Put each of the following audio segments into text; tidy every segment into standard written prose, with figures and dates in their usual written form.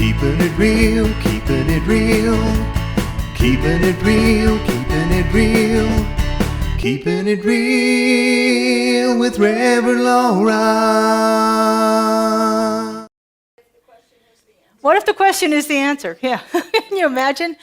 Keeping it real, keeping it real. Keeping it real, keeping it real. Keeping it real with Reverend Laura. What if the question is the answer? Yeah, can you imagine?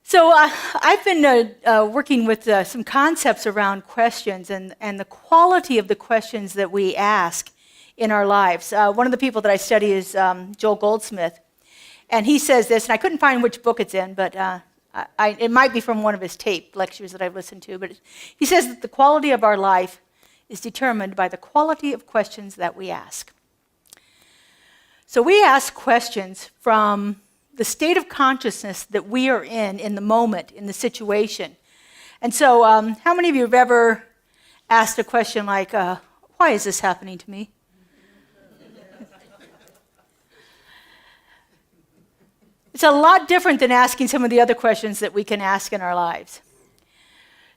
So I've been working with some concepts around questions and the quality of the questions that we ask in our lives. One of the people that I study is Joel Goldsmith, and he says this, and I couldn't find which book it's in, but it might be from one of his tape lectures that I've listened to, but he says that the quality of our life is determined by the quality of questions that we ask. So we ask questions from the state of consciousness that we are in the moment, in the situation. And so how many of you have ever asked a question like, why is this happening to me? It's a lot different than asking some of the other questions that we can ask in our lives.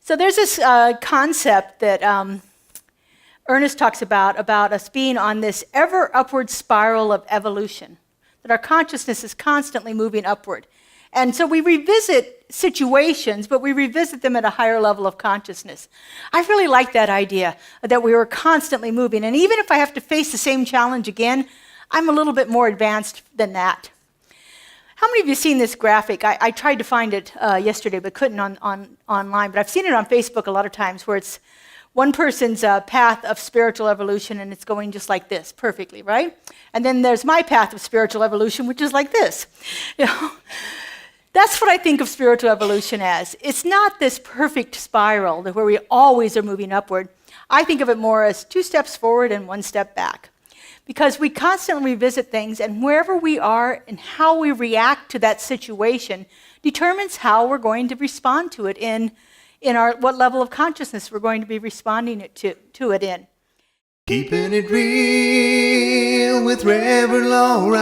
So there's this concept that Ernest talks about us being on this ever upward spiral of evolution, that our consciousness is constantly moving upward. And so we revisit situations, but we revisit them at a higher level of consciousness. I really like that idea, that we were constantly moving. And even if I have to face the same challenge again, I'm a little bit more advanced than that. How many of you have seen this graphic? I tried to find it yesterday, but couldn't online. But I've seen it on Facebook a lot of times, where it's one person's path of spiritual evolution, and it's going just like this, perfectly, right? And then there's my path of spiritual evolution, which is like this. That's what I think of spiritual evolution as. It's not this perfect spiral where we always are moving upward. I think of it more as 2 steps forward and 1 step back. Because we constantly revisit things, and wherever we are and how we react to that situation determines how we're going to respond to it in what level of consciousness we're going to be responding to it in. Keeping it real with Reverend Laura.